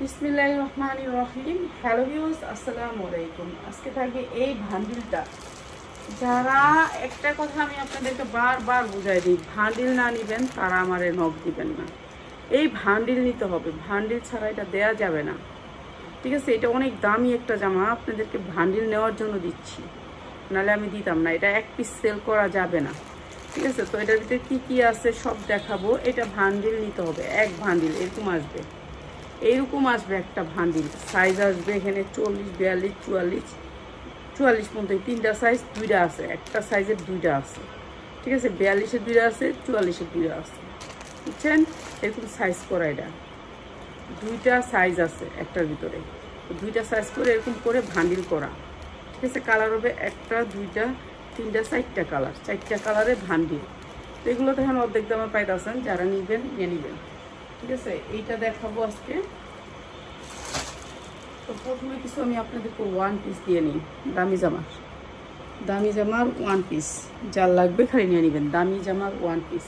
বিসমিল্লাহির রহমানির রহিম। Hello viewers, আসসালামু আলাইকুম। আজকে থাকবে এই ভান্ডিলটা। যারা একটা কথা আমি আপনাদেরকে বারবার বুঝাই দিই, ভান্ডিল না নেবেন তারা আমারে নক দিবেন না। এই ভান্ডিল নিতে হবে, ভান্ডিল ছাড়া এটা দেয়া যাবে না, ঠিক আছে? এটা অনেক দামি একটা জামা, আপনাদেরকে ভান্ডিল নেওয়ার জন্য দিচ্ছি, নাহলে আমি দিতাম না। এটা এক পিস সেল করা যাবে না, ঠিক আছে? তো এটার ভিতরে কী কী আছে সব দেখাবো। এটা ভান্ডিল নিতে হবে, এক ভান্ডিল এরকম আসবে, এইরকম আসবে একটা ভান্ডিল। সাইজ আসবে এখানে 40, 42, 44, 44 পর্যন্ত। তিনটা সাইজ, দুইটা আছে, একটা সাইজের দুইটা আছে, ঠিক আছে? 42-এর দুইটা আছে, 44-এর দুইটা আছে, বুঝছেন? এরকম সাইজ করা, এটা দুইটা সাইজ আছে একটার ভিতরে, দুইটা সাইজ করে এরকম করে ভান্ডিল করা, ঠিক আছে? কালার হবে একটা, দুইটা, তিনটা, চারটা কালার, চারটা কালারের ভান্ডিল। তো এগুলো তো এখন অর্ধেক দামে পাইতেছেন, যারা নিবেন নিয়ে নিবেন, ঠিক আছে? এইটা দেখাবো আজকে। তো প্রথমে কিছু আমি আপনাদেরকে ওয়ান পিস দিয়ে নিই, দামি জামার ওয়ান পিস, যার লাগবে খালি নিয়ে নেবেন। দামি জামার ওয়ান পিস,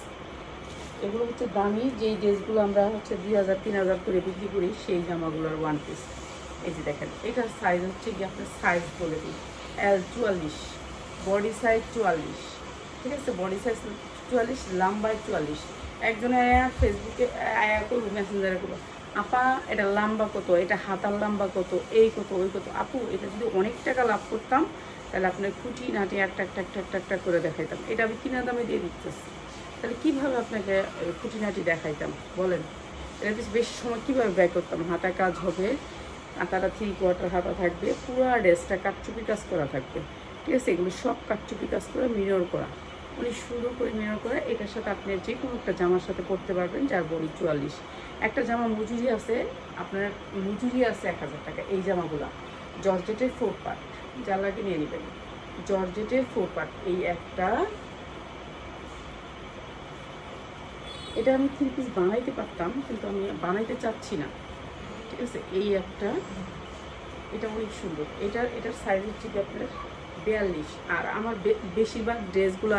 এগুলো হচ্ছে দামি যেই ড্রেসগুলো আমরা হচ্ছে 2000, 3000 করে বিক্রি করি, সেই জামাগুলোর ওয়ান পিস। এই যে দেখেন, এটার সাইজ হচ্ছে কি, আপনার সাইজ বলে দিই, L 44, বডি সাইজ 44, ঠিক আছে? বডি সাইজ 44, লম্বায় 44। একজনে ফেসবুকে আয়া করবো, মেসেঞ্জারে করবো, আপা এটা লম্বা কত, এটা হাতার লম্বা কত, এই কত, ওই কত। আপু এটা যদি অনেক টাকা লাভ করতাম তাহলে আপনার খুঁটি নাটি একটা করে দেখাইতাম। এটা আমি কিনা দামে দিয়ে দিতেছি, তাহলে কীভাবে আপনাকে খুঁটিনাটি দেখাইতাম বলেন? এটা বেশি সময় কীভাবে ব্যয় করতাম? হাতায় কাজ হবে, হাতাটা 3/4 হাতা থাকবে, পুরো ড্রেসটা কাটচুপি কাজ করা থাকবে, ঠিক আছে? এগুলো সব কাটচুপি কাজ করে মিরর করা, অনেক সুন্দর করে মিরর করা। এটার সাথে আপনি যে কোনো একটা জামার সাথে পরতে পারবেন, যার বডি 44। একটা জামা মজুরি আছে, আপনার মজুরি আছে 1000 টাকা। এই জামাগুলো জর্জেটের 4 পার্ট, যা লাগে নিয়ে নেবেন। জর্জেটের 4 পার্ট, এই একটা, এটা আমি 3 পিস বানাইতে পারতাম, কিন্তু আমি বানাইতে চাচ্ছি না, ঠিক আছে? এই একটা, এটা অনেক সুন্দর। এটার সাইজ হচ্ছে কি আপনার 42। আর আমার বেশিরভাগ ড্রেসগুলো,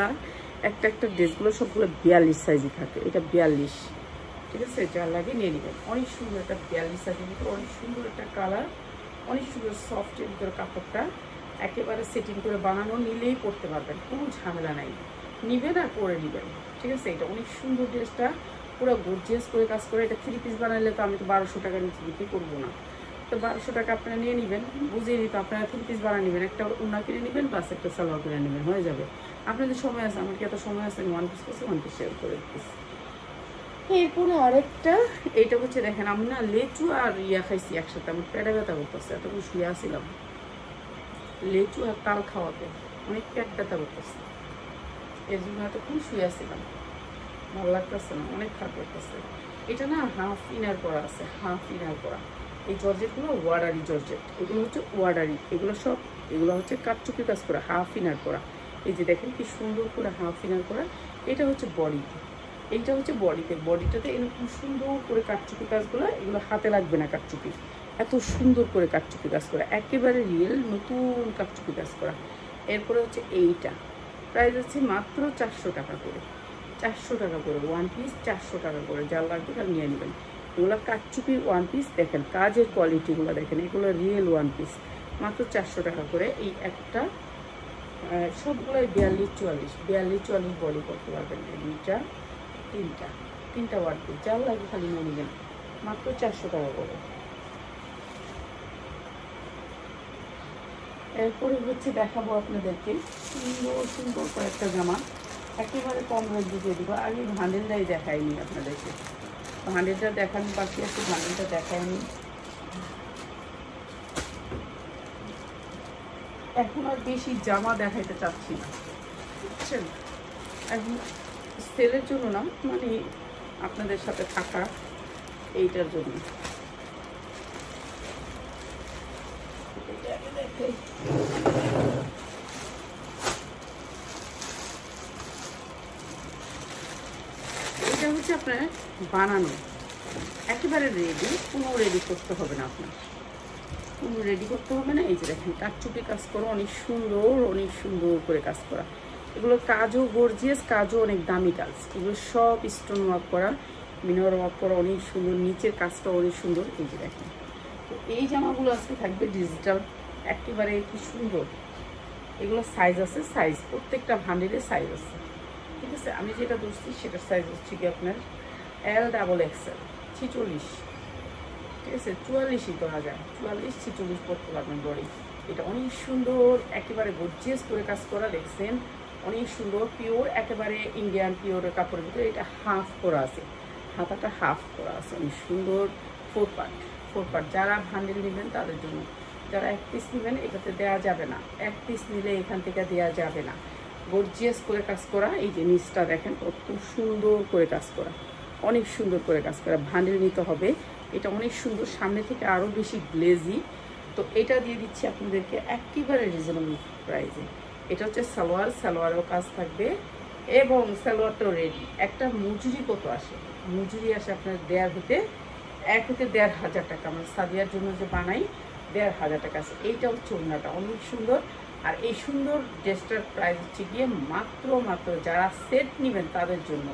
একটা ড্রেসগুলো সবগুলো 42 সাইজই থাকে। এটা 42, ঠিক আছে? যার লাগে নিয়ে নেবেন। অনেক সুন্দর একটা 42 সাইজের ভিতরে, অনেক সুন্দর একটা কালার, অনেক সুন্দর সফটের ভিতরে কাপড়টা, একেবারে সেটিং করে বানানো, নিলেই পরতে পারবেন, কোনো ঝামেলা নাই। নিবেন আর পরে নেবেন, ঠিক আছে? এটা অনেক সুন্দর ড্রেসটা, পুরো গর্জিয়াস করে কাজ করে। এটা 3 পিস বানাইলে তো আমি তো 1200 টাকার নিচে বিক্রি করবো না। তো 1200 টাকা আপনারা নিয়ে নেবেন, বুঝিয়ে নিতে আপনারা 3 পিস বানিয়ে নেবেন, একটা ওড়না কিনে নেবেন, বাস একটা সালোয়ার কিনে নেবেন, হয়ে যাবে। আপনাদের সময় আছে, আমার কি এত সময় আছে? আমি ওয়ান পিস করছি, ওয়ান পিস শেয়ার করে দিচ্ছি। এরপরে আরেকটা, এইটা হচ্ছে দেখেন, আমি না লেচু আর ইয়া খাইছি একসাথে, আমার পেটে ব্যথা করতেছে, এতক্ষণ শুয়ে আসছিলাম লেচু আর তাল খাওয়াতে, অনেক পেট ব্যথা করতেছে, এর জন্য এতক্ষণ শুয়ে আসছিলাম, ভালো লাগতেছে না, অনেক খারাপ লাগতেছে। এটা না হাফ ইনার করা আছে, হাফ ইনার করা। এই জর্জেটগুলো ওয়ার্ডারি জর্জেট, এগুলো হচ্ছে ওয়ার্ডারি, এগুলো হচ্ছে কাটচুপি কাজ করা, হাফ ইনার করা। এই যে দেখেন কি সুন্দর করে হাফ ইনার করা। এটা হচ্ছে বডি, এইটা হচ্ছে বডিটাতে এরকম সুন্দর করে কাটচুপি কাজগুলো, এগুলো হাতে লাগবে না কাটচুপি, এত সুন্দর করে কাটচুপি কাজ করা, একেবারে রিয়েল নতুন কাটচুপি কাজ করা। এরপরে হচ্ছে এইটা, প্রাইস হচ্ছে মাত্র 400 টাকা করে, 400 টাকা করে ওয়ান পিস, 400 টাকা করে, যার লাগবে তার নিয়ে নেবেন। এগুলো কাটচুপি ওয়ান পিস, দেখেন কাজের কোয়ালিটিগুলো দেখেন, এগুলো রিয়েল ওয়ান পিস, মাত্র 400 টাকা করে। এই একটা, সবগুলোই 42-44 বডি করতে পারবেন। দুইটা, তিনটা ওয়ান পিস, যার লাগবে খালি নিয়ে নেবেন, মাত্র 400 টাকা করে। এরপরে হচ্ছে দেখাবো আপনাদেরকে সুন্দর কয়েকটা জামা, একেবারে কম রেট দিয়ে দিব। আগে ভান্ডেলটাই দেখাইনি আপনাদেরকে, ভান্ডেলটা দেখানো বাকি আছে, ভান্ডেলটা দেখাইনি। এখন আর বেশি জামা দেখাইতে চাচ্ছি না, বুঝছেন? এখন সেলের জন্য না, মানে আপনাদের সাথে থাকা, এইটার জন্য। এটা হচ্ছে আপনার বানানো, একেবারে রেডি, কোনো রেডি করতে হবে না, আপনার কোনো রেডি করতে হবে না। এই যে দেখেন কাটচুপি কাজ করো, অনেক সুন্দর করে কাজ করা। এগুলো কাজও গর্জিয়াস, কাজও অনেক দামি কাজ, এগুলো সব স্টোন ওয়ার্ক করা, মিনার ওয়ার্ক করা, অনেক সুন্দর, নিচের কাজটা অনেক সুন্দর। এই যে দেখেন তো এই জামাগুলো আজকে থাকবে ডিজিটাল, একেবারে কি সুন্দর। এগুলো সাইজ আছে, সাইজ প্রত্যেকটা ভান্ডেলের সাইজ আছে, ঠিক আছে। আমি যেটা ধরছি সেটার সাইজ হচ্ছে কি আপনার L XXL 46, ঠিক আছে। 44ই ধরা যায়, 44-46 পড়তে পারবেন বডি। এটা অনেক সুন্দর, একেবারে গর্জিয়াস করে কাজ করা, দেখছেন অনেক সুন্দর, পিওর, একেবারে ইন্ডিয়ান পিওরের কাপড়ের ভিতরে। এটা হাফ করা আছে, হাতাটা হাফ করা আছে, অনেক সুন্দর। 4 পার্ট যারা ভান্ডেল নেবেন তাদের জন্য। যারা 1 পিস নেবেন এটাতে দেওয়া যাবে না, 1 পিস নিলে এখান থেকে দেওয়া যাবে না। গর্জিয়াস করে কাজ করা, এই যে নিচটা দেখেন কত সুন্দর করে কাজ করা, অনেক সুন্দর করে কাজ করা। ভান্ডেল নিতে হবে, এটা অনেক সুন্দর, সামনে থেকে আরও বেশি গ্লেজি। তো এটা দিয়ে দিচ্ছি আপনাদেরকে একেবারে রিজনেবল প্রাইসে। এটা হচ্ছে সালোয়ারেও কাজ থাকবে এবং সালোয়ারটাও রেডি। একটা মজুরি কত আসে? মজুরি আসে আপনার 1,500 টাকা। আমরা সাদিয়ার জন্য যে বানাই 1,500 টাকা আছে। এইটা হচ্ছে ওড়নাটা, অনেক সুন্দর। আর এই সুন্দর ড্রেসটার প্রাইস হচ্ছে গিয়ে মাত্র যারা সেট নেবেন তাদের জন্য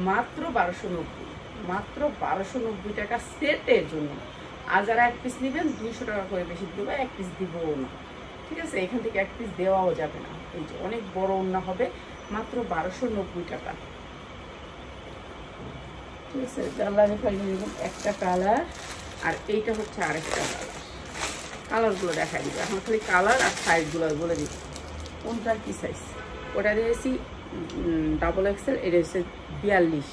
মাত্র 1290, মাত্র 1290 টাকা সেটের জন্য। আর যারা 1 পিস নেবেন 200 টাকা করে বেশি দেবো, 1 পিস দিবও না, ঠিক আছে। এখান থেকে 1 পিস দেওয়াও যাবে না। এই যে অনেক বড় ওড়না হবে, মাত্র 1290 টাকা, ঠিক আছে। যার লাগে খালি নেবেন একটা কালার, আর এইটা হচ্ছে আরেকটা কালার। কালারগুলো দেখাই দিবে এখন, খালি কালার আর সাইজগুলো বলে দিচ্ছি। কোনটার কী সাইজ? ওটা দিয়েছি XXL, এটা হচ্ছে 42,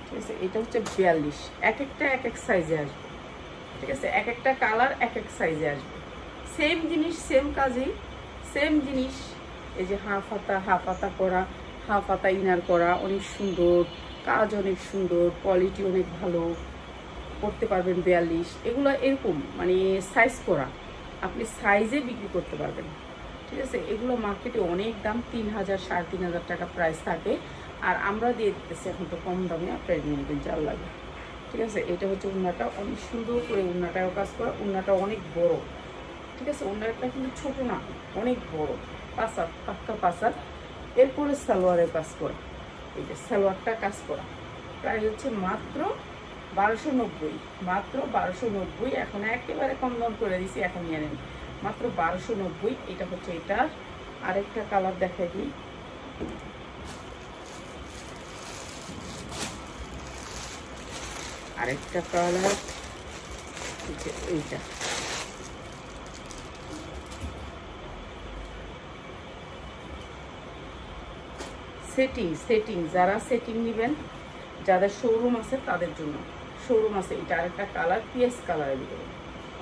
ঠিক আছে। এটা হচ্ছে 42, এক একটা এক এক সাইজে আসবে, ঠিক আছে। এক একটা কালার এক এক সাইজে আসবে, সেম জিনিস সেম কাজেই সেম জিনিস। এই যে হাফ হাতা করা, হাফ হাতা ইনার করা, অনেক সুন্দর কাজ, অনেক সুন্দর কোয়ালিটি, অনেক ভালো, করতে পারবেন 42। এগুলো এরকম মানে সাইজ করা, আপনি সাইজে বিক্রি করতে পারবেন, ঠিক আছে। এগুলো মার্কেটে অনেক দাম, 3,000 3,500 টাকা প্রাইস থাকে, আর আমরা দিয়ে দিতেছি এখন তো কম দামে, আপনার নিয়ে নেবেন যার লাগে, ঠিক আছে। এটা হচ্ছে ওড়নাটা, অনেক সুন্দর করে ওড়নাটাও কাজ করা, ওড়নাটা অনেক বড়, ঠিক আছে। ওড়নাটা কিন্তু ছোট না, অনেক বড়, পাক্কা পাসার। এরপরে সালোয়ারের কাজ করা, এই যে সালোয়ারটা কাজ করা, প্রাইস হচ্ছে মাত্র 1290, মাত্র 1290। এখন একেবারে কম দাম করে দিছি, এখন নিয়ে নেন মাত্র 1290। এটা হচ্ছে এটার আরেকটা কালার দেখাই দিই, আরেকটা কালার এইটা। সেটিং যারা সেটিং নেবেন, যাদের শোরুম আছে তাদের জন্য, শোরুম আছে। এটা আরেকটা কালার, পিএস কালারের ভিতরে,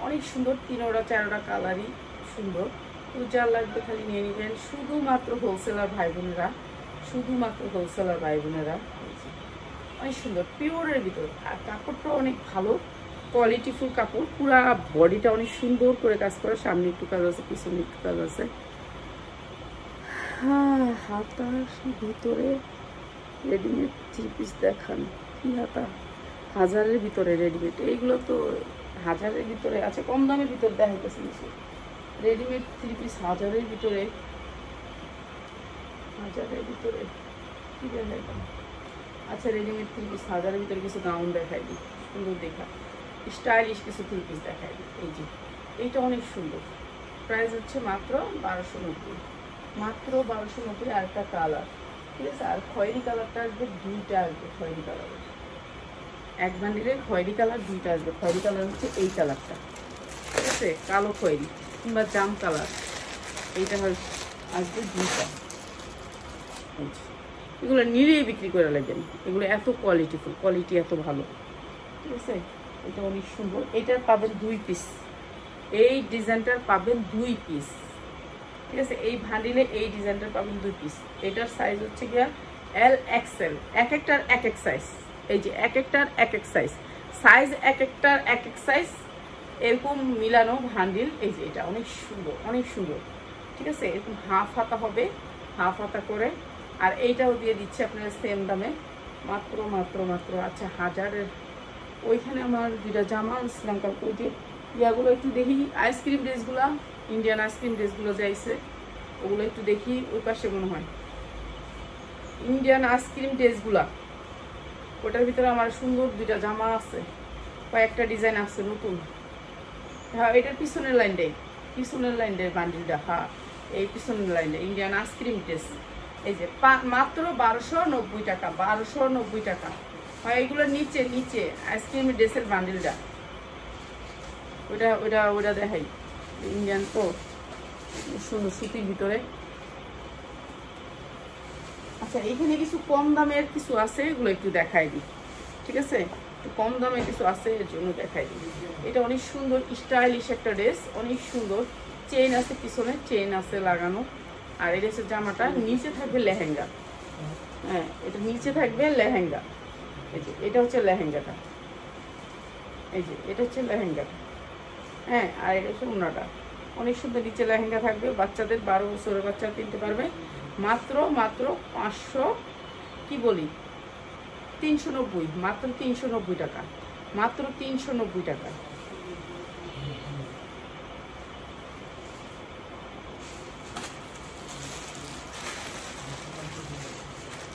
অনেক সুন্দর, 3টা 4টা কালারই সুন্দর। তো যার লাগবে খালি নিয়ে নেবেন, শুধুমাত্র হোলসেলার ভাই বোনেরা, শুধুমাত্র হোলসেলার ভাই বোনেরা। অনেক সুন্দর পিওরের ভিতরে, আর কাপড়টা অনেক ভালো কোয়ালিটিফুল কাপড়, পুরা বডিটা অনেক সুন্দর করে কাজ করা, সামনে একটু কাজ আছে, পিছনে একটু কাজ আছে। হ্যাঁ, হাতার ভিতরে রেডিমেড 3 পিস দেখান, কি হাতা? 1000-এর ভিতরে রেডিমেড, এইগুলো তো 1000-এর ভিতরে আছে, কম দামের ভিতরে দেখাইতেছি রেডিমেড 3 পিস 1000-এর ভিতরে, 1000-এর ভিতরে কি দেখাইতাম? আচ্ছা, রেডিমেড 3 পিস 1000-এর ভিতরে কিছু গাউন দেখাই দিই, সুন্দর দেখা স্টাইলিশ কিছু 3 পিস দেখাই দিই। এই যে এইটা অনেক সুন্দর, প্রাইস হচ্ছে মাত্র 1290, মাত্র 1290। আর একটা কালার, ঠিক আছে। আর খয়েরি কালারটা আসবে, 2টা আসবে খয়েরি কালারের, এক বান্ডিলের খয়েরি কালার 2টা আসবে। খয়েরি কালার হচ্ছে এই কালারটা, ঠিক আছে, কালো খয়েরি কিংবা জাম কালার, এইটা আসবে 2টা। এগুলো নিলেই বিক্রি করে লাগবেন, এগুলো এত কোয়ালিটিফুল, কোয়ালিটি এত ভালো, ঠিক আছে। এটা অনেক সুন্দর, এটার পাবেন 2 পিস, এই ডিজাইনটার পাবেন 2 পিস, ঠিক আছে। এই ভান্ডিলে এই ডিজাইনটার পাবেন 2 পিস। এটার সাইজ হচ্ছে গিয়া LXL, এক একটার এক এক সাইজ, এই যে এক একটার এক এক সাইজ, সাইজ এক একটার এক এক সাইজ, এরকম মিলানো ভান্ডিল। এই যে এটা অনেক সুন্দর, অনেক সুন্দর, ঠিক আছে। এরকম হাফ হাতা হবে, হাফ হাতা করে। আর এইটাও দিয়ে দিচ্ছে আপনার সেম দামে, মাত্র মাত্র মাত্র। আচ্ছা, 1000-এর ওইখানে আমার 2টা জামা আনছিলাম কালকে, ওই যে ইয়াগুলো একটু দেখি, আইসক্রিম ড্রেসগুলো, ইন্ডিয়ান আইসক্রিম ড্রেসগুলো যাইছে, ওগুলো একটু দেখি। ওই পাশে মনে হয় ইন্ডিয়ান আইসক্রিম ড্রেসগুলা, ওটার ভিতরে আমার সুন্দর 2টা জামা আছে, কয়েকটা ডিজাইন আছে নতুন। হ্যাঁ এটার পিছনের লাইনটাই বান্ডিলটা। হ্যাঁ এই পিছনের লাইনটা ইন্ডিয়ান আইসক্রিম ড্রেস। এই যে মাত্র 1290 টাকা, 1290 টাকা। হয় এগুলো নিচে আইসক্রিম ড্রেসের বান্ডিলটা। ওটা দেখাই ইন্ডিয়ান তো সুন্দর সুতির ভিতরে। আচ্ছা এখানে কিছু কম দামের কিছু আছে, এগুলো একটু দেখাই দিই, ঠিক আছে? একটু কম দামে কিছু আছে এর জন্য দেখাই দিই। এটা অনেক সুন্দর স্টাইলিশ একটা ড্রেস, অনেক সুন্দর। চেইন আছে, পিছনে চেইন আছে লাগানো। আর এই ড্রেসের জামাটা নিচে থাকবে লেহেঙ্গা। হ্যাঁ এটা নিচে থাকবে লেহেঙ্গা। এই যে এটা হচ্ছে লেহেঙ্গাটা, এই যে এটা হচ্ছে লেহেঙ্গাটা। হ্যাঁ আর এটা হচ্ছে ওড়নাটা। অনেক সুন্দর নিচে লেহেঙ্গা থাকবে। বাচ্চাদের 12 বছরের বাচ্চা কিনতে পারবে। মাত্র 500 কি বলি 390, মাত্র 390 টাকা, মাত্র 390 টাকা।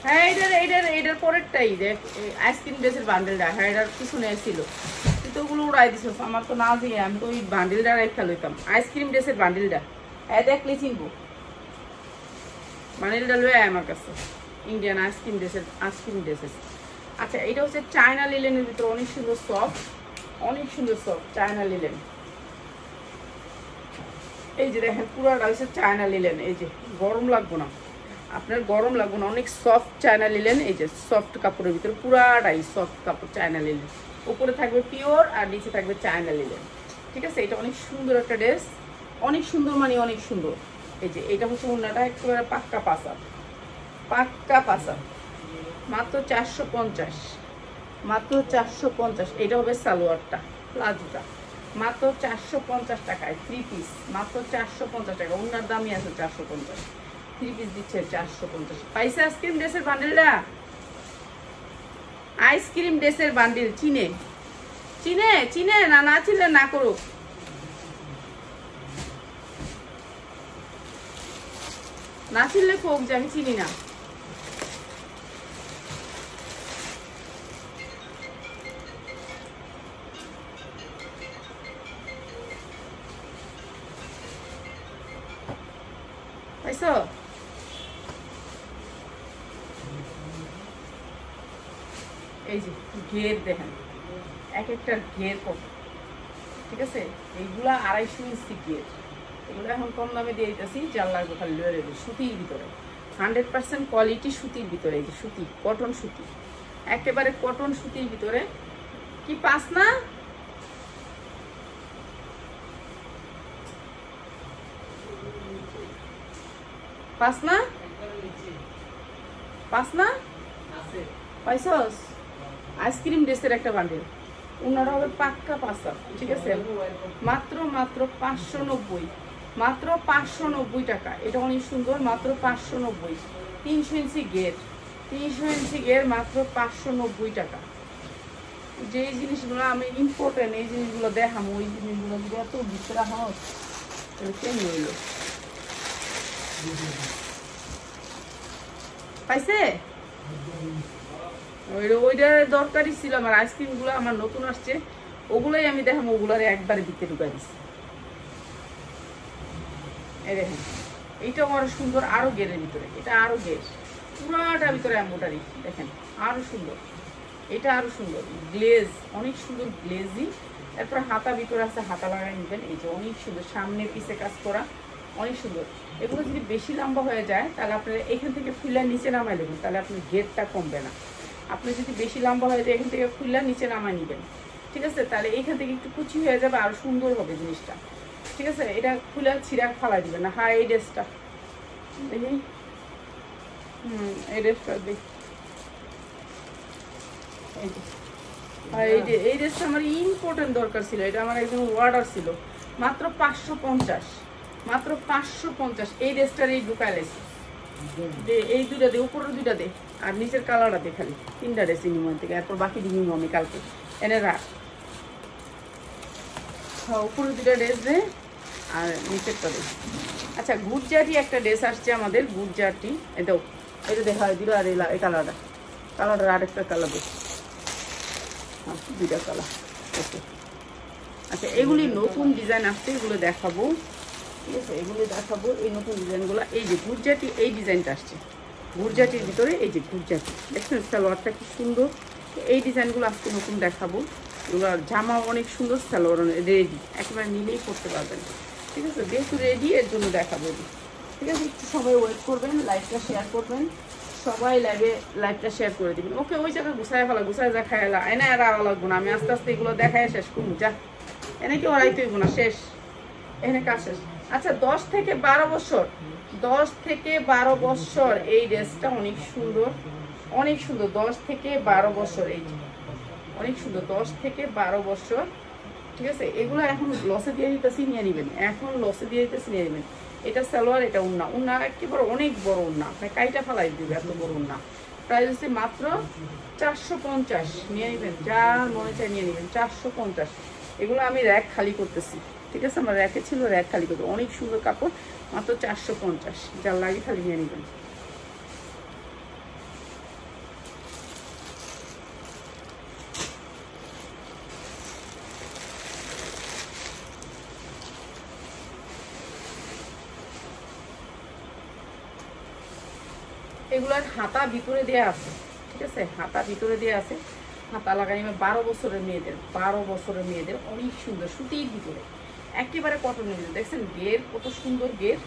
হ্যাঁ এটার পরেরটাই দেখ, আইসক্রিম ড্রেসের বান্ডেলটা। হ্যাঁ এটার পিছনে ছিল, কিন্তু ওগুলো উড়াই দিছ। আমার তো না দিয়ে আমি তো ওই বান্ডেলটা রেখা লইতাম। আইসক্রিম ড্রেসের বান্ডেলটা দেখলে চিনবো, বান্ডেলটা লয়ে আমার কাছে। ইন্ডিয়ান আইসক্রিম ড্রেসের। আচ্ছা এটা হচ্ছে চায়না লিলেনের ভিতরে অনেক সুন্দর সফট, অনেক সুন্দর সফট চায়না লিলেন। এই যে দেখেন পুরাটা হচ্ছে চায়না লিলেন। এই যে গরম লাগবো না, আপনার গরম লাগবে না, অনেক সফট চায়না লিলেন। এই যে সফট কাপড়ের ভিতরে পুরাটাই সফট কাপড় চায়না লিলেন। উপরে থাকবে পিওর আর নিচে থাকবে চায়না লিলেন, ঠিক আছে? এটা অনেক সুন্দর একটা ড্রেস, অনেক সুন্দর মানে অনেক সুন্দর। এই যে এটা হচ্ছে ওড়নাটা একেবারে পাক্কা পাসা, মাত্র 450, মাত্র 450। এটা হবে সালোয়ারটা, প্লাজোটা, মাত্র 450 টাকায় 3 পিস, মাত্র 450 টাকা। ওড়নার দামই আছে 450, 3 পিস দিচ্ছে 450। পাইছে আইসক্রিম ড্রেসের বান্ডেলটা, আইসক্রিম ড্রেসের বান্ডেল। চিনে না চিনলে না করুক। না চিনলে কোক যে আমি চিনি না। পাইছো? এই যে ঘের দেখেন, এক একটা ঘের কত, ঠিক আছে? এইগুলা 250 ইঞ্চি ঘের। এগুলো এখন কম দামে দিয়ে দিতেছি, যার লাগবে খালি লয়ে দেবে। সুতির ভিতরে 100% কোয়ালিটি সুতির ভিতরে। এই যে সুতি, কটন সুতি, একেবারে কটন সুতির ভিতরে। কি পাস না? পাইছস? আইসক্রিম ড্রেসের একটা বান্ডেল। ওনারা হবে পাক্কা পাসা, ঠিক আছে? মাত্র 590, মাত্র 590 টাকা। এটা অনেক সুন্দর, মাত্র 590। 300 ইঞ্চি গের, 300 ইঞ্চি গের, মাত্র 590 টাকা। যে জিনিসগুলো আমি ইম্পর্টেন্ট, এই জিনিসগুলো দেখাম, ওই জিনিসগুলো যদি এত ভিতরে হয় তাহলে কেমন হইল? পাইছে? ওইটার দরকারই ছিল আমার। আইসক্রিমগুলো আমার নতুন আসছে, ওগুলোই আমি দেখাম, ওগুলোর একবারে দিতে ঢুকাই দিচ্ছি। এই দেখেন এইটা আরো সুন্দর, আরো গেরের ভিতরে। এটা আরো গের, পুরাটার ভিতরে এম্বোটারি দেখেন, আরো সুন্দর। এটা আরো সুন্দর গ্লেজ, অনেক সুন্দর গ্লেজি। তারপরে হাতা ভিতরে আছে, হাতা লাগাই নেবেন। এই যে অনেক সুন্দর, সামনে পিছে কাজ করা, অনেক সুন্দর। এগুলো যদি বেশি লম্বা হয়ে যায় তাহলে আপনারা এখান থেকে ফুলা নিচে নামাই নেবেন, তাহলে আপনার গেরটা কমবে না। আপনি যদি বেশি লম্বা হয়ে যায় এখান থেকে ফুলা নিচে নামাই নেবেন, ঠিক আছে? তাহলে এইখান থেকে একটু কুচি হয়ে যাবে, আরো সুন্দর হবে জিনিসটা, ঠিক আছে? এটা ফুলা ছিঁড়া ফালাই দিবেন না। হ্যাঁ এই ড্রেসটা দেখি, এই ড্রেসটা দেখি। এই ড্রেসটা আমার ইম্পর্টেন্ট দরকার ছিল, এটা আমার একজন অর্ডার ছিল। মাত্র 550, মাত্র 550। এই ড্রেসটার এই ঢুকাইলেছি, এই দুইটা দে, উপরের দুইটা দে, আর নিচের কালারটা দে। খালি 3টা ড্রেস নিমন থেকে, এরপর বাকি নিব আমি কালকে। এনে রাখ। হ্যাঁ উপরের দুইটা ড্রেস দে আর নিচেরটা দে। আচ্ছা গুজরাটি একটা ড্রেস আসছে আমাদের, গুজরাটি। এটাও এটা দেখা হয় দিল। আর এই কালারটা, কালারটার আরেকটা কালার দে। হ্যাঁ 2টা কালার। ওকে, আচ্ছা এগুলি নতুন ডিজাইন আসছে, এগুলো দেখাবো, ঠিক আছে, এগুলো দেখাবো। এই নতুন ডিজাইনগুলো, এই যে গুরজাটি, এই ডিজাইনটা আসছে গুরজাটির ভিতরে, এই যে গুরজাটি দেখছেন, সালোয়ারটা কি সুন্দর। এই ডিজাইনগুলো আজকে নতুন দেখাবো। এগুলোর জামা অনেক সুন্দর, সালোয়ার রেডি, একেবারে নিলেই করতে পারবেন, ঠিক আছে, যেহেতু রেডি এর জন্য দেখাবো। ঠিক আছে, একটু সবাই ওয়েট করবেন, লাইভটা শেয়ার করবেন, সবাই লাইভটা শেয়ার করে দিবেন। ওকে, ওই জায়গায় গুছায় ফেলা, গুছায় যা খাইলা এনে আর আওয়া লাগবো না, আমি আস্তে আস্তে এগুলো দেখায় শেষ করবো। যা এনে কি ওরাই তৈব না, শেষ, এখানে কাজ শেষ। আচ্ছা 10 থেকে 12 বছর, 10 থেকে 12 বছর এই ড্রেসটা অনেক সুন্দর, অনেক সুন্দর। 10 থেকে 12 বছর, এই যে অনেক সুন্দর, 10 থেকে 12 বছর, ঠিক আছে। এগুলো এখন লসে দিয়ে দিতেছি, নিয়ে নেবেন, এখন লসে দিয়ে দিতেছি, নিয়ে নেবেন। এটা সালোয়ার, এটা উন্না, উন্না একেবারে অনেক বড় উন্না, আপনার কাইটা ফেলাই দিবে, এত বড় উন্না। প্রাইস হচ্ছে মাত্র 450, নিয়ে নেবেন, যার মনে চায় নিয়ে নেবেন, 450। এগুলো আমি র্যাক খালি করতেছি, ঠিক আছে, আমার র্যাকে ছিল, র্যাক খালি করতে। অনেক সুন্দর কাপড়, মাত্র 450, যার লাগে খালি নিয়ে নেবেন। এগুলার হাতা ভিতরে দেওয়া আছে, ঠিক আছে, হাতা ভিতরে দেওয়া আছে, হাতা লাগাই। 12 বছরের মেয়েদের, 12 বছরের মেয়েদের, অনেক সুন্দর সুতির ভিতরে, একেবারে কটনের ভিতরে। দেখছেন গের কত সুন্দর গের।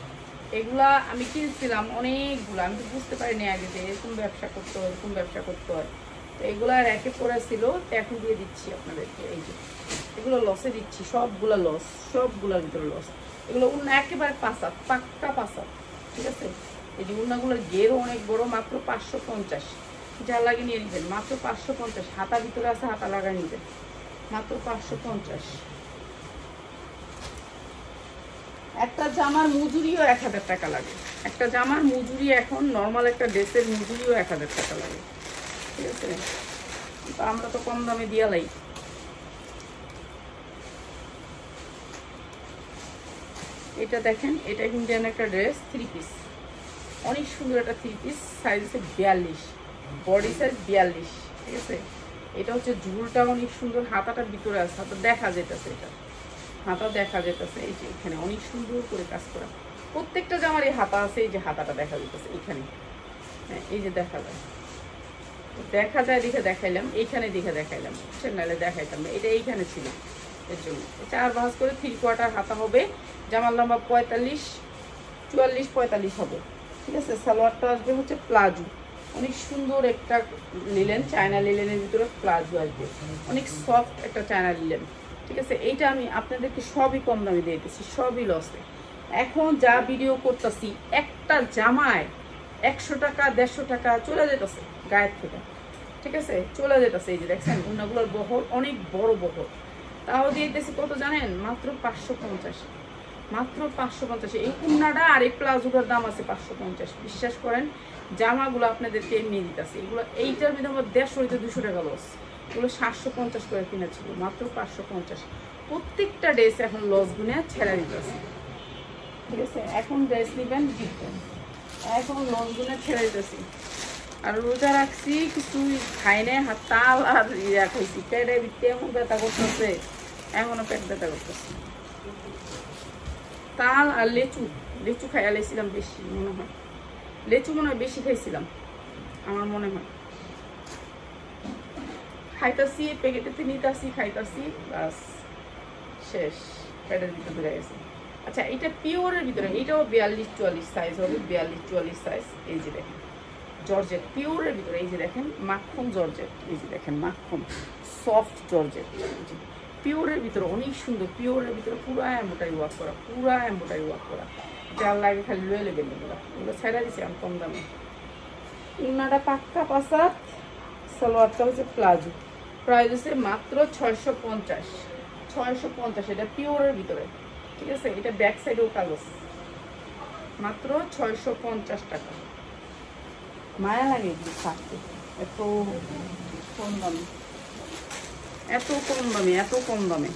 এগুলা আমি কিনছিলাম অনেকগুলো, আমি তো বুঝতে পারিনি আগে যে এরকম ব্যবসা করতে হয়, এরকম ব্যবসা করতে হয়। তো এগুলা র্যাকে পড়া ছিল, তো এখন দিয়ে দিচ্ছি আপনাদেরকে। এই যে এগুলো লসে দিচ্ছি, সবগুলা লস, সবগুলোর ভিতরে লস। এগুলো উন্না একেবারে পাঁচাত, পাক্কা পাঁচাত, ঠিক আছে। এই যে উন্নাগুলোর গেরও অনেক বড়, মাত্র 550, যা লাগে নিয়ে নেবেন, মাত্র 550। হাতা ভিতরে আছে, হাতা লাগাই নেবেন, মাত্র 550। একটা জামার মজুরিও 1000 টাকা লাগে, একটা জামার মজুরি এখন নর্মাল একটা ড্রেসের মজুরিও 1000 টাকা লাগে, ঠিক আছে। তো আমরা তো কম দামে দিয়া লাই। এটা দেখেন, এটা ইন্ডিয়ান একটা ড্রেস, 3 পিস, অনেক সুন্দর একটা 3 পিস, সাইজ হচ্ছে 42, বডি সাইজ 42, ঠিক আছে। এটা হচ্ছে ঝুলটা অনেক সুন্দর, হাতাটার ভিতরে আছে, হাতা দেখা যেতেছে, এটা হাতা দেখা যেতেছে, এই যে এখানে অনেক সুন্দর করে কাজ করা। প্রত্যেকটা জামার এই হাতা আছে, এই যে হাতাটা দেখা যেতেছে এখানে, হ্যাঁ এই যে দেখা যায়, দেখা যায় দেখে দেখাইলাম, এইখানে দেখে দেখাইলাম, বুঝছেন, নাহলে দেখাইতাম না। এটা এইখানে ছিল, এর জন্য 4 ভাঁজ করে 3/4 হাতা হবে। জামার লম্বা 45, 44, 45 হবে, ঠিক আছে। সালোয়ারটা আসবে হচ্ছে প্লাজো, অনেক সুন্দর একটা লিলেন, চায়না লিলেনের ভিতরে প্লাজো আসবে, অনেক সফট একটা চায়না লিলেন, ঠিক আছে। এইটা আমি আপনাদেরকে সবই কম দামে দিয়ে দিচ্ছি, সবই লসে। এখন যা ভিডিও করতেছি, একটা জামায় 100 টাকা 150 টাকা চলে যেতেছে গায়ের থেকে, ঠিক আছে, চলে যেতেছে। এই যে দেখছেন উন্নাগুলোর বহর অনেক বড় বহর, তাও দিয়ে দিতেছি কত জানেন, মাত্র 550, মাত্র 550। এই উন্নাটা আর এই প্লাজোটার দাম আছে 550। বিশ্বাস করেন, জামাগুলো আপনাদেরকে এমনি দিতেছে। এগুলো এইটার ভিতরে আমার 150-200 টাকা লস, এগুলো 750 করে কিনা ছিল, মাত্র 550। প্রত্যেকটা ড্রেস এখন লস গুনে ছেড়া দিতেছে, ঠিক আছে। এখন ড্রেস নেবেন দিবেন, এখন লস গুনে ছেড়ে দিতেছি। আর রোজা রাখছি, কিছু খাই নাই, হাত তাল আর ইয়া খাইছি, পেটে ভিতরে এমন ব্যথা করতেছে, এমনও পেট ব্যথা করতেছে। তাল আর লেচু, লেচু খাইয়া লেছিলাম বেশি মনে হয়, লেচু মনে হয় বেশি খাইছিলাম আমার মনে হয়। খাইতাছি, প্যাকেটেতে নিতেছি, খাইতাছি, বাস শেষ, পেটের ভিতরে বেড়ে গেছে। আচ্ছা এটা পিওরের ভিতরে, এটাও 42-44 সাইজ হবে, 42-44 সাইজ। এই যে দেখেন জর্জেট পিওরের ভিতরে, এই যে দেখেন মাখন জর্জেট, এই যে দেখেন মাখন সফট জর্জেট, পিওরের ভিতরে অনেক সুন্দর, পিওরের ভিতরে পুরা এম্বোটারি ওয়ার্ক করা, পুরা এম্বোটারি ওয়ার্ক করা, যার লাগে খালি লয়ে নেবেন। এগুলো ছেড়া দিচ্ছি আমি কম দামে। উন্নাটা পাক্কা পাসাত, সালোয়ারটা হচ্ছে প্লাজো, প্রাইস হচ্ছে মাত্র 650, 650। এটা পিওরের ভিতরে, ঠিক আছে। এটা ব্যাক সাইডেও কাগজ, মাত্র 650 টাকা। মায়া লাগে এগুলো থাকতে, এত কম দামে, এত কম দামে, এত কম দামে।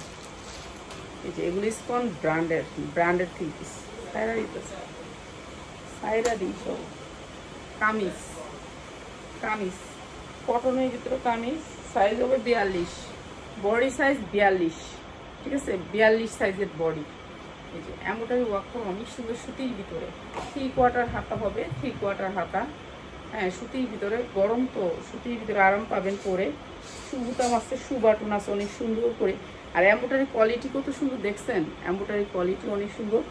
এই যে এগুলো স্কন ব্র্যান্ডের, ব্র্যান্ডের 3 পিস, সাইরা দিতেছে, সাইরা দিই সব। কামিজ, কামিজ কটনের ভিতরে কামিজ, সাইজ হবে 42, বডি সাইজ 42, ঠিক আছে, 42 সাইজের বডি। এই যে এমনটাই ওয়ার্ক করো, অনেক সুন্দর সুতির ভিতরে। 3/4 হাতা হবে, 3/4 হাতা। হ্যাঁ, সুতির ভিতরে, গরম তো সুতির ভিতরে আরাম পাবেন পরে। বুতাম আছে, বাটন আছে অনেক সুন্দর করে। আর এমব্রয়ডারি কোয়ালিটি কত সুন্দর দেখছেন, এমব্রয়ডারি কোয়ালিটি অনেক সুন্দর।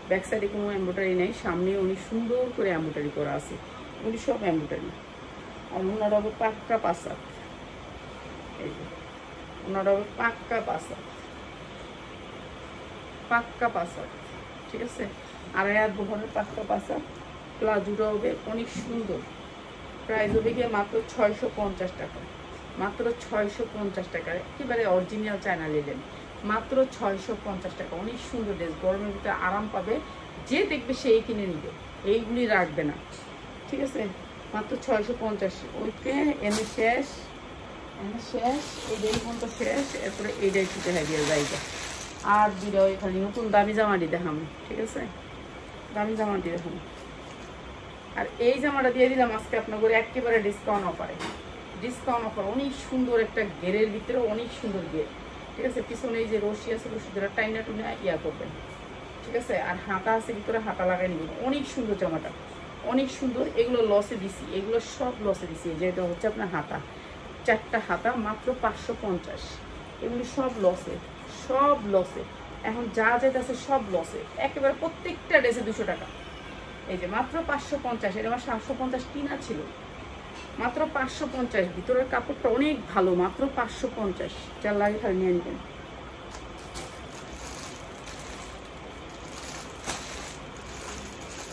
ব্যাক সাইডে কোনো এমব্রয়ডারি নেই, সামনে অনেক সুন্দর করে এমব্রয়ডারি করা আছে, এগুলি সব এমব্রয়ডারি। আর ওনারা হবে পাক্কা পাসাত, এই যে ওনারা হবে পাক্কা পাসাত, পাক্কা পাসাত, ঠিক আছে। আর এক বহরের পাক্কা পাসাত। প্লাজোটা হবে অনেক সুন্দর। প্রাইস হবে গিয়ে মাত্র 650 টাকা, মাত্র 650 টাকা। একেবারে অরিজিনাল চায়না লিলেন, মাত্র 650 টাকা। অনেক সুন্দর ড্রেস, গরমের ভিতরে আরাম পাবে, যে দেখবে সেই কিনে নিবে, এইগুলি রাখবে না, ঠিক আছে। মাত্র 650। ওইকে এনে শেষ, এনে শেষ, এইটাই পর্যন্ত শেষ। এরপরে এইটাই ছুটে হারিয়ে জায়গা। আর দুইটা খালি নতুন দামি জামাটি দেখাম, ঠিক আছে, দামি জামাটি দেখাম। আর এই জামাটা দিয়ে দিলাম আজকে আপনার করে একেবারে ডিসকাউন্ট অফারে, ডিসকাউন্ট অফার। অনেক সুন্দর একটা ঘেরের ভিতরে, অনেক সুন্দর ঘের, ঠিক আছে। পিছনে এই যে রশি আছে, রশি ধরে টাইনা টুনে ইয়া করবেন, ঠিক আছে। আর হাতা আছে ভিতরে, হাতা লাগাই নিবেন। অনেক সুন্দর জামাটা, অনেক সুন্দর। এগুলো লসে দিছি, এগুলো সব লসে দিছি। যেটা হচ্ছে আপনার হাতা, 4টা হাতা মাত্র 550। এগুলি সব লসে, সব লসে। এখন যা যেটা আছে সব লসে, একেবারে প্রত্যেকটা ড্রেসে 200 টাকা। এই যে মাত্র 550। এটা আমার 750 কিনা ছিল, মাত্র 550। ভিতরের কাপড়টা অনেক ভালো, মাত্র 550। যার লাগে খালি নিয়ে নেবেন।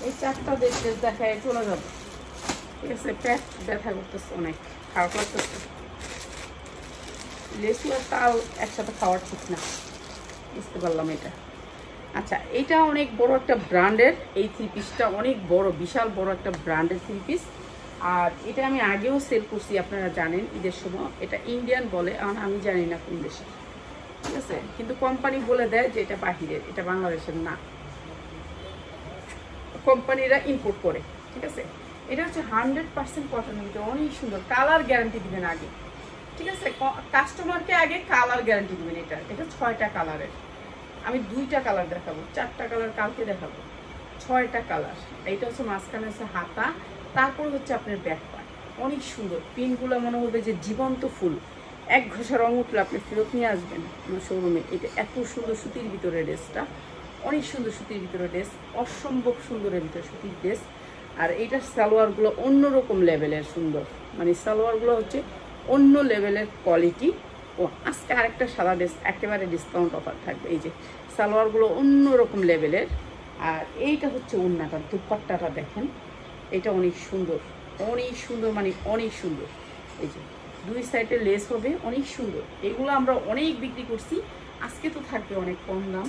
এই 4টা ড্রেস দেখায় চলে যাবে, ঠিক আছে। প্যাট ব্যথা করতেছে, অনেক খারাপ লাগতেছে। লেসু আর তাল একসাথে খাওয়ার ঠিক না, বুঝতে পারলাম এটা। আচ্ছা, এটা অনেক বড় একটা ব্র্যান্ডের, এই 3 পিসটা অনেক বড়, বিশাল বড় একটা ব্র্যান্ডের 3 পিস। আর এটা আমি আগেও সেল করছি, আপনারা জানেন ঈদের সময়। এটা ইন্ডিয়ান বলে, আমি জানি না কোন দেশের, ঠিক আছে। কিন্তু কোম্পানি বলে দেয় যে এটা বাহিরের, এটা বাংলাদেশের না, কোম্পানিরা ইম্পোর্ট করে, ঠিক আছে। এটা হচ্ছে 100% কটনের ভিতরে, অনেক সুন্দর। কালার গ্যারান্টি দিবেন আগে, ঠিক আছে, কাস্টমারকে আগে কালার গ্যারান্টি দিবেন। এটা 6টা কালারের, আমি 2টা কালার দেখাবো, 4টা কালার কালকে দেখাবো, 6টা কালার। এইটা হচ্ছে মাঝখানে হচ্ছে হাতা, তারপর হচ্ছে আপনার ব্যাক পার্ট। অনেক সুন্দর, পিনগুলো মনে হবে যে জীবন্ত ফুল। এক ঘষা রং উঠলে আপনি ফেরত নিয়ে আসবেন আমার শোরুমে। এটা এত সুন্দর সুতির ভিতরে ড্রেসটা, অনেক সুন্দর সুতির ভিতরে ড্রেস, অসম্ভব সুন্দরের ভিতরে সুতির ড্রেস। আর এইটার সালোয়ারগুলো অন্যরকম লেভেলের সুন্দর, মানে সালোয়ারগুলো হচ্ছে অন্য লেভেলের কোয়ালিটি। ও আজকে আরেকটা সাদা ড্রেস একেবারে ডিসকাউন্ট অফার থাকবে। এই যে সালোয়ারগুলো অন্যরকম লেভেলের। আর এইটা হচ্ছে ওড়নাটা, দুপাট্টাটা দেখেন, এটা অনেক সুন্দর, অনেক সুন্দর, মানে অনেক সুন্দর। এই যে 2 সাইডে লেস হবে, অনেক সুন্দর। এগুলো আমরা অনেক বিক্রি করছি, আজকে তো থাকবে অনেক কম দাম।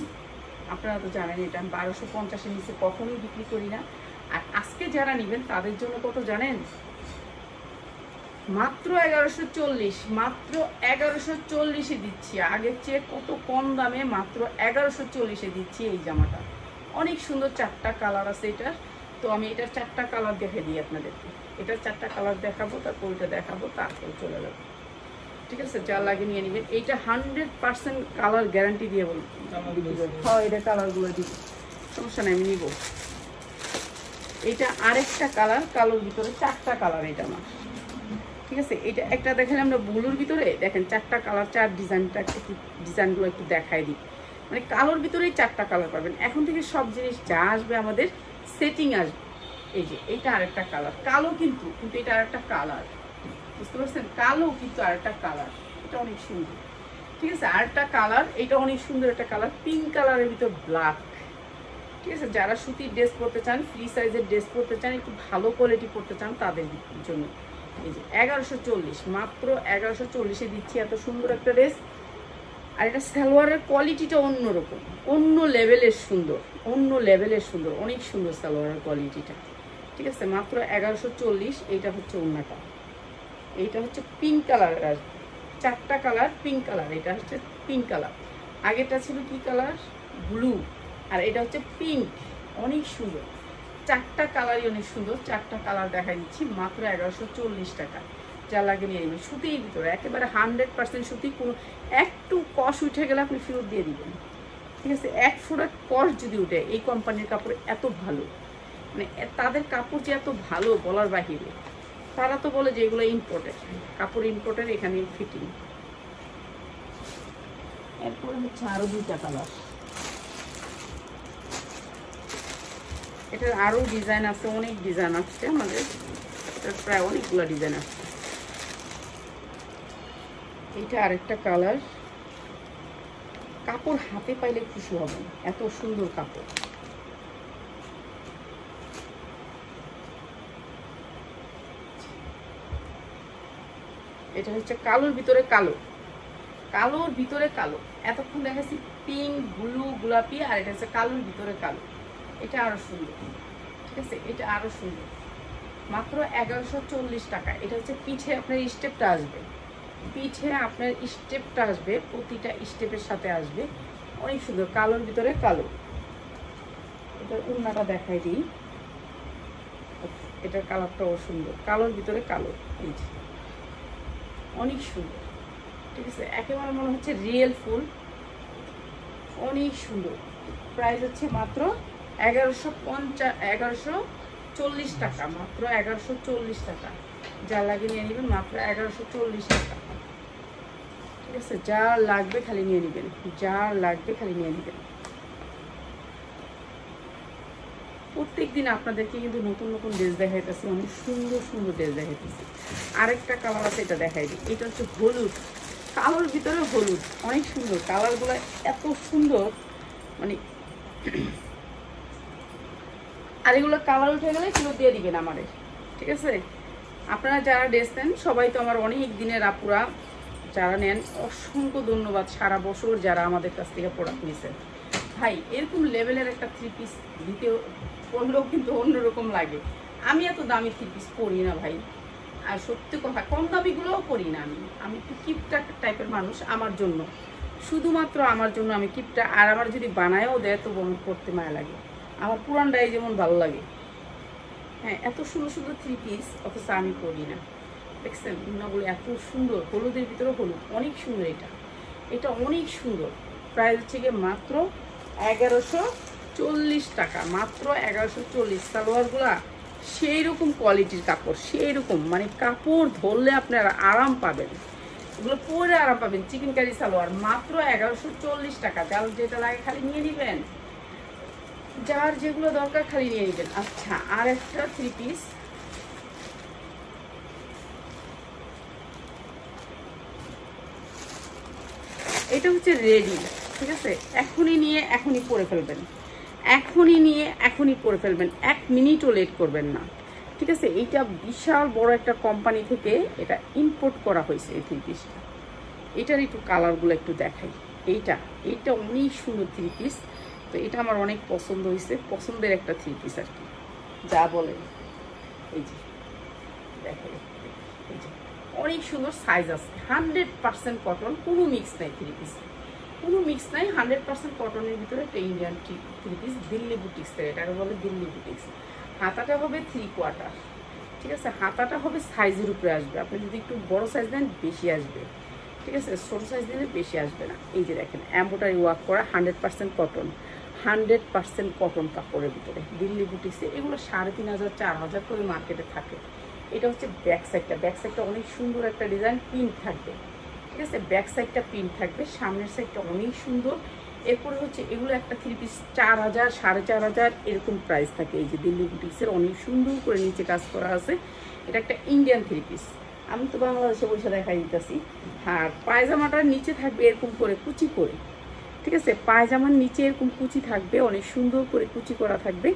আপনারা তো জানেন এটা আমি 1250-এর নিচে কখনোই বিক্রি করি না। আর আজকে যারা নেবেন তাদের জন্য কত জানেন, মাত্র 1140, মাত্র 1140-এ দিচ্ছি। আগের চেয়ে কত কম দামে মাত্র 1140-এ দিচ্ছি এই জামাটা। অনেক সুন্দর, 4টা কালার আছে এটার। তো আমি এটার 4টা কালার দেখে দিই আপনাদেরকে। এটার 4টা কালার দেখাবো, তারপর ওইটা দেখাবো, তারপর চলে যাবো, ঠিক আছে। যা লাগে নিয়ে নেবেন। এইটা 100% কালার গ্যারান্টি দিয়ে বলবো। হ্যাঁ, এটা কালারগুলো দিব, সমস্যা নেই, আমি নিব। এটা আরেকটা কালার, কালোর ভিতরে 4টা কালার এটা আমার, ঠিক আছে। এটা একটা দেখালে আমরা ব্লুর ভিতরে, দেখেন 4টা কালার, 4 ডিজাইনটা একটু, ডিজাইনগুলো একটু দেখাই দিই। মানে কালোর ভিতরেই 4টা কালার পাবেন। এখন থেকে সব জিনিস যা আসবে আমাদের সেটিং আসবে। এই যে এইটা আরেকটা কালার, কালো কিন্তু এটা আরেকটা কালার, বুঝতে পারছেন, কালো কিন্তু আরেকটা কালার। এটা অনেক সুন্দর, ঠিক আছে। আরেকটা কালার, এটা অনেক সুন্দর একটা কালার, পিঙ্ক কালারের ভিতর ব্ল্যাক, ঠিক আছে। যারা সুতির ড্রেস পরতে চান, ফ্রি সাইজের ড্রেস পরতে চান, একটু ভালো কোয়ালিটি পরতে চান, তাদের জন্য। এই যে 1140, মাত্র 1140-এ দিচ্ছি এত সুন্দর একটা ড্রেস। আর এটা সালোয়ারের কোয়ালিটিটা অন্যরকম, অন্য লেভেলের সুন্দর, অন্য লেভেলের সুন্দর, অনেক সুন্দর সালোয়ারের কোয়ালিটিটা, ঠিক আছে। মাত্র 1140। এইটা হচ্ছে ওড়নাটা, এইটা হচ্ছে পিঙ্ক কালার, 4টা কালার পিঙ্ক কালার। এটা হচ্ছে পিঙ্ক কালার, আগেরটা ছিল কি কালার, ব্লু, আর এটা হচ্ছে পিঙ্ক। অনেক সুন্দর, 4টা কালারই অনেক সুন্দর। 4টা কালার দেখা দিচ্ছি মাত্র 1140 টাকা, যা লাগে নিয়ে নেবেন। সুতির ভিতরে একেবারে 100% সুতি, কোনো একটু কষ উঠে গেলে আপনি ফেরত দিয়ে দিবেন, ঠিক আছে? 1 ফোঁটা কষ যদি উঠে, এই কোম্পানির কাপড় এত ভালো, মানে তাদের কাপড় যে এত ভালো বলার বাহিরে। তারা তো বলে যে এগুলো ইম্পোর্টেড কাপড়, ইম্পোর্টেড, এখানে ফিটিং। এরপরে হচ্ছে আরো 2টা কালার, এটার আরো ডিজাইন আছে, অনেক ডিজাইন আসছে আমাদের, প্রায় অনেকগুলো ডিজাইন আসছে। এইটা আরেকটা কালার, কাপড় হাতে পাইলে খুশি হবেন, এত সুন্দর কাপড়। এটা হচ্ছে কালোর ভিতরে কালো, কালোর ভিতরে কালো। এতক্ষণ দেখাচ্ছি পিঙ্ক, ব্লু, গোলাপি, আর এটা হচ্ছে কালোর ভিতরে কালো। এটা আরো সুন্দর, ঠিক আছে? এটা আরো সুন্দর, মাত্র 1140 টাকা। এটা হচ্ছে পিঠে আপনার স্টেপটা আসবে, পিঠে আপনার স্টেপটা আসবে, প্রতিটা স্টেপের সাথে আসবে, অনেক সুন্দর। কালোর ভিতরে কালো। এটার ওড়নাটা দেখাই দিই, এটার কালারটাও সুন্দর, কালোর ভিতরে কালো। এই যে অনেক সুন্দর, ঠিক আছে? একেবারে মনে হচ্ছে রিয়েল ফুল, অনেক সুন্দর। প্রাইস হচ্ছে মাত্র 1140 টাকা, মাত্র 1140 টাকা। যা লাগে নিয়ে নেবেন, মাত্র 1140 টাকা, ঠিক আছে? যা লাগবে খালি নিয়ে নেবেন, যা লাগবে খালি নিয়ে নেবেন। প্রত্যেকদিন আপনাদেরকে কিন্তু নতুন নতুন ড্রেস দেখাইতেছি, অনেক সুন্দর সুন্দর ড্রেস দেখাইতেছি। আরেকটা কালার আছে, এটা দেখাই দিই। এটা হচ্ছে হলুদ, কালোর ভিতরে হলুদ, অনেক সুন্দর কালারগুলো, এত সুন্দর, মানে আর এগুলো কালার উঠে গেলে ফেরত দিয়ে দিবেন আমাদের, ঠিক আছে? আপনারা যারা ড্রেস নেন সবাই তো আমার অনেক দিনের আপুরা, যারা নেন অসংখ্য ধন্যবাদ। সারা বছর যারা আমাদের কাছ থেকে প্রোডাক্ট নিয়েছেন, ভাই এরকম লেভেলের একটা 3 পিস দিতে পড়লেও কিন্তু অন্যরকম লাগে। আমি এত দামি 3 পিস পরি না ভাই, আর সত্যি কথা কম দামিগুলোও পরি না। আমি একটু কিপটা টাইপের মানুষ, আমার জন্য, শুধুমাত্র আমার জন্য আমি কিপটা। আর আমার যদি বানায়ও দেয় তো বন্ধ করতে মায়া লাগে, আমার পুরানটাই যেমন ভালো লাগে। হ্যাঁ, এত সুন্দর সুন্দর 3 পিস, অথচ আমি পরি না। দেখছেন ওড়নাগুলো এত সুন্দর, হলুদের ভিতরে হলুদ, অনেক সুন্দর। এটা অনেক সুন্দর। প্রাইস হচ্ছে গিয়ে মাত্র 1140 টাকা, মাত্র 1140। সালোয়ারগুলা সেই রকম কোয়ালিটির কাপড়, সেই রকম, মানে কাপড় ধরলে আপনারা আরাম পাবেন, এগুলো পরে আরাম পাবেন। চিকেন কারি সালোয়ার মাত্র 1140 টাকা। যার যেটা লাগে খালি নিয়ে নেবেন, যার যেগুলো দরকার খালি নিয়ে নেবেন। আচ্ছা, আর একটা 3 পিস, এটা হচ্ছে রেডি, ঠিক আছে? এখনই নিয়ে এখনই পরে ফেলবেন, এখনই নিয়ে এখনই পরে ফেলবেন, 1 মিনিটও লেট করবেন না, ঠিক আছে? এইটা বিশাল বড় একটা কোম্পানি থেকে এটা ইম্পোর্ট করা হয়েছে এই 3 পিসটা। এটার একটু কালারগুলো একটু দেখাই। এইটা অনেক সুন্দর 3 পিস, তো এটা আমার অনেক পছন্দ হয়েছে, পছন্দের একটা 3 পিস আর কি, যা বলেন। এই যে দেখেন, এই যে অনেক সুন্দর সাইজ আছে, 100% কটন, কোনো মিক্স নাই 3 পিস, কোনো মিক্স নাই, 100% কটনের ভিতরে একটা ইন্ডিয়ান 3 পিস, দিল্লি বুটিক্সের, এটাকে বলে দিল্লি বুটিক্স। হাতাটা হবে 3 কোয়ার্টার, ঠিক আছে? হাতাটা হবে সাইজের উপরে আসবে, আপনি যদি একটু বড় সাইজ দেন বেশি আসবে, ঠিক আছে? ছোট সাইজ দিলে বেশি আসবে না। এই যে দেখেন এমব্রয়ডারি ওয়ার্ক করা, 100% কটন, 100% কটন কাপড়ের ভিতরে দিল্লি বুটিক্সে। এগুলো 3500 4000 করে মার্কেটে থাকে। এটা হচ্ছে ব্যাক সাইডটা, ব্যাক সাইডটা অনেক সুন্দর একটা ডিজাইন, পিন থাকবে, ঠিক আছে? ব্যাক সাইডটা পিন থাকবে, সামনের সাইডটা অনেক সুন্দর। এরপরে হচ্ছে এগুলো একটা 3 পিস 4000 4500 এরকম প্রাইস থাকে। এই যে দিল্লি বুটিক্সের অনেক সুন্দর করে নিচে কাজ করা আছে। এটা একটা ইন্ডিয়ান 3 পিস, আমি তো বাংলাদেশে বসে দেখাই দিতেছি। আর পায়জামাটার নিচে থাকবে এরকম করে কুচি করে, ঠিক আছে? পায়জামার নিচে এরকম কুচি থাকবে, অনেক সুন্দর করে কুচি করা থাকবে,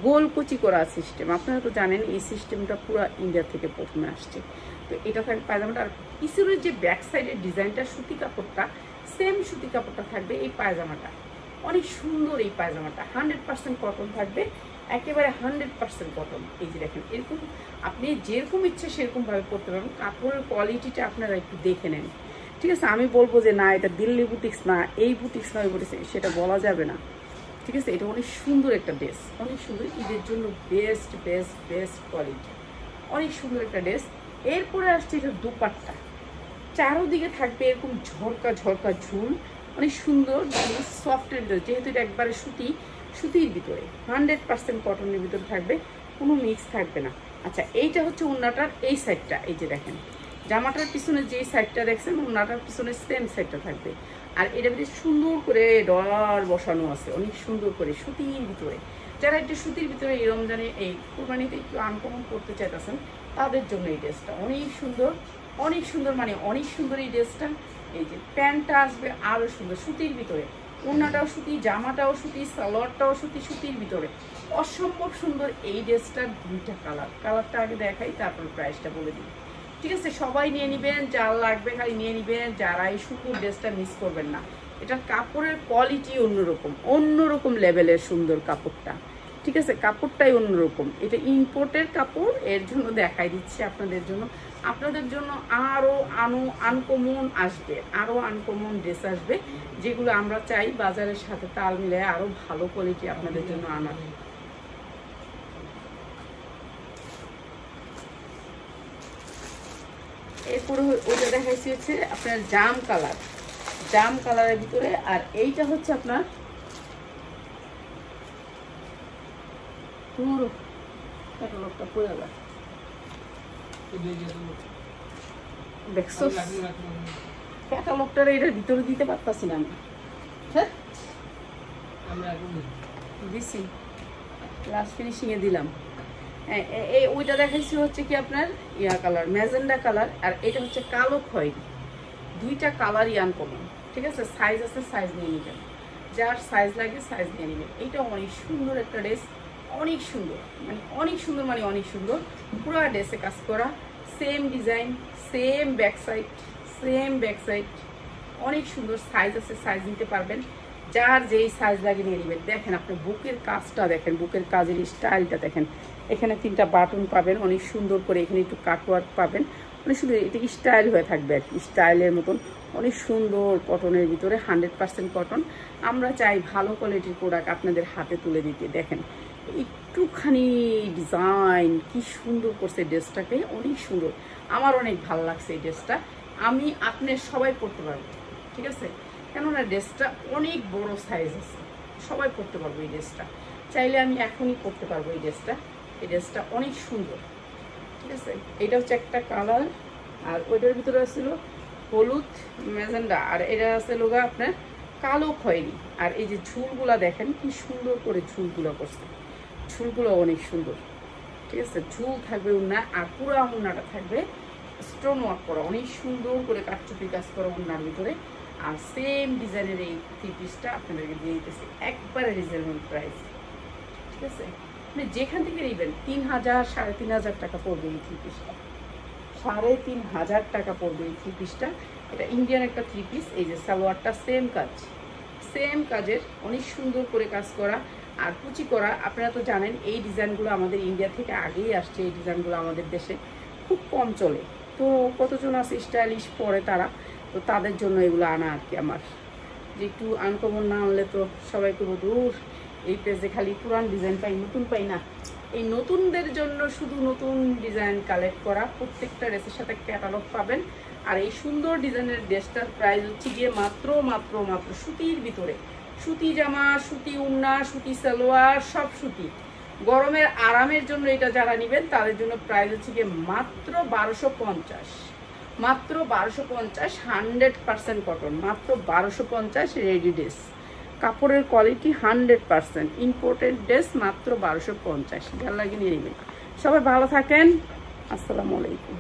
গোল কুচি করা সিস্টেম। আপনারা তো জানেন এই সিস্টেমটা পুরো ইন্ডিয়া থেকে প্রথমে আসছে। তো এটা থাকবে পায়জামাটা। আর পিছনের যে ব্যাক সাইডের ডিজাইনটা, সুতি কাপড়টা, সেম সুতি কাপড়টা থাকবে এই পায়জামাটা, অনেক সুন্দর। এই পায়জামাটা 100% কটন থাকবে, একেবারে 100% কটন। এই যে দেখেন, এরকম আপনি যেরকম ইচ্ছে সেরকমভাবে করতে পারবেন। কাপড়ের কোয়ালিটিটা আপনারা একটু দেখে নেন, ঠিক আছে? আমি বলবো যে না এটা দিল্লি বুটিক্স না, এই বুটিক্স না, ওই বুটিক্স, সেটা বলা যাবে না, ঠিক আছে? এটা অনেক সুন্দর একটা ড্রেস, অনেক সুন্দর, ঈদের জন্য বেস্ট বেস্ট বেস্ট কোয়ালিটি, অনেক সুন্দর একটা ড্রেস। এরপরে আসছে এটা দুপাট্টা, চারোদিকে থাকবে এরকম ঝরকা ঝরকা ঝুল, অনেক সুন্দর সফটের ভিতরে, যেহেতু এটা একবারে সুতির ভিতরে 100% কটনের ভিতরে থাকবে, কোনো মিক্স থাকবে না। আচ্ছা, এইটা হচ্ছে ওড়নাটার এই সাইডটা, এই যে দেখেন জামাটার পিছনে যে সাইডটা দেখছেন ওড়নাটার পিছনে সেম সাইডটা থাকবে। আর এটা ভিতরে সুন্দর করে ডলার বসানো আছে, অনেক সুন্দর করে সুতির ভিতরে। যারা একটু সুতির ভিতরে এই রমজানে এই কোরবানিতে একটু আনকমন করতে চাইতেছেন তাদের জন্য এই ড্রেসটা অনেক সুন্দর, অনেক সুন্দর, মানে অনেক সুন্দর এই ড্রেসটা। এই যে প্যান্টটা আসবে আরও সুন্দর সুতির ভিতরে, ওড়নাটাও সুতি, জামাটাও সুতি, সালোয়ারটাও সুতি, সুতির ভিতরে অসম্ভব সুন্দর এই ড্রেসটার দুইটা কালারটা আগে দেখাই, তারপর প্রাইসটা বলে দিই। ঠিক আছে, সবাই নিয়ে নেবেন, যার লাগবে খালি নিয়ে নেবেন, যারা এই সুন্দর ড্রেসটা মিস করবেন না। এটার কাপড়ের কোয়ালিটি অন্যরকম লেভেলের সুন্দর কাপড়টা। ঠিক আছে, কাপড়টাই অন্যরকম, এটা ইম্পোর্টের কাপড়, এর জন্য দেখাই দিচ্ছি আপনাদের জন্য আরও আনকমন আসবে, আরও আনকমন ড্রেস আসবে, যেগুলো আমরা চাই বাজারের সাথে তাল মিলায় আরও ভালো কোয়ালিটি আপনাদের জন্য আনার। এরপরে ওইটা দেখাইছি হচ্ছে আপনার জাম কালারের ভিতরে, আর এইটা হচ্ছে আপনার পুরো ক্যাটালগটা পড়ে যায়, দেখছো ক্যাটালগটার এটার ভিতরে দিতে পারতাছি না আমি, হ্যাঁ দিছি লাস্ট ফিনিশিংয়ে দিলাম। এই ওইটা দেখাইছি হচ্ছে কি আপনার ইয়া কালার, ম্যাজেন্ডা কালার, আর এটা হচ্ছে কালো খয়েরি, দুইটা কালারই আনকমন। ঠিক আছে, সাইজ আছে, সাইজ নিয়ে নেবেন, যার সাইজ লাগে সাইজ নিয়ে নেবেন। এইটা অনেক সুন্দর একটা ড্রেস, অনেক সুন্দর, অনেক সুন্দর পুরো ড্রেসে কাজ করা, same design, same back side, অনেক সুন্দর। সাইজ আছে, সাইজ নিতে পারবেন, যার যেই সাইজ লাগে নিয়ে নেবেন। দেখেন আপনি বুকের কাজটা দেখেন, বুকের কাজের স্টাইলটা দেখেন, এখানে 3টা বাটন পাবেন অনেক সুন্দর করে, এখানে একটু কাটওয়ার্ক পাবেন, অনেক সুন্দর, এটা স্টাইল হয়ে থাকবে আর কি, স্টাইলের মতন অনেক সুন্দর কটনের ভিতরে, 100% কটন। আমরা চাই ভালো কোয়ালিটির প্রোডাক্ট আপনাদের হাতে তুলে দিতে। দেখেন একটুখানি ডিজাইন কি সুন্দর করছে ড্রেসটাকে, অনেক সুন্দর, আমার অনেক ভালো লাগছে এই ড্রেসটা। আপনি সবাই পরতে পারবেন, ঠিক আছে, কেননা ড্রেসটা অনেক বড় সাইজ আছে, সবাই পরতে পারবো এই ড্রেসটা, চাইলে আমি এখনই পরতে পারবো এই ড্রেসটা অনেক সুন্দর। ঠিক আছে, এটা হচ্ছে একটা কালার, আর ওইটার ভিতরে ছিল হলুদ ম্যাজেন্ডা, আর এটা আছে লোগা আপনার কালো খয়েরি। আর এই যে ঝুলগুলা দেখেন কি সুন্দর করে ঝুলগুলো করছে, ঝুলগুলো অনেক সুন্দর। ঠিক আছে, ঝুল থাকবে ওড়না, আর পুরো ওড়নাটা থাকবে স্টোন ওয়ার্ক করা, অনেক সুন্দর করে কাঠচুপি কাজ করা ওড়নার ভিতরে। আর সেম ডিজাইনের এই 3 পিসটা আপনাদেরকে দিয়ে দিতেছি একবারে রিজনেবল প্রাইস। ঠিক আছে, আপনি যেখান থেকে নেবেন 3000 3500 টাকা পড়বে এই 3 পিসটা, 3500 টাকা পড়বে এই 3 পিসটা। এটা ইন্ডিয়ান একটা 3 পিস। এই যে সালোয়ারটা সেম কাজের, অনেক সুন্দর করে কাজ করা আর কুচি করা। আপনারা তো জানেন এই ডিজাইনগুলো আমাদের ইন্ডিয়া থেকে আগেই আসছে, এই ডিজাইনগুলো আমাদের দেশে খুব কম চলে, তো কতজন আছে স্টাইলিশ পরে তারা, তো তাদের জন্য এগুলো আনা আর কি। আমার যে একটু আনকমন না আনলে তো সবাই করবো দূর, এই পেজে খালি পুরান ডিজাইন পাই, নতুন পাই না। এই নতুনদের জন্য শুধু নতুন ডিজাইন কালেক্ট করা, প্রত্যেকটা ড্রেসের সাথে ক্যাটালগ পাবেন। আর এই সুন্দর ডিজাইনের ড্রেসটার প্রাইস হচ্ছে গিয়ে মাত্র সুতির ভিতরে, সুতি জামা, সুতি ওড়না, সুতি সালোয়ার, সব সুতি। গরমের আরামের জন্য এটা যারা নেবেন তাদের জন্য প্রাইস হচ্ছে গিয়ে মাত্র 1250, 100% কটন, মাত্র 1250 রেডি ড্রেস, কাপড়ের কোয়ালিটি 100% ইম্পোর্টেড ড্রেস, মাত্র 1250, যার লাগে নিয়ে নেবেন। সবাই ভালো থাকেন, আসসালামু আলাইকুম।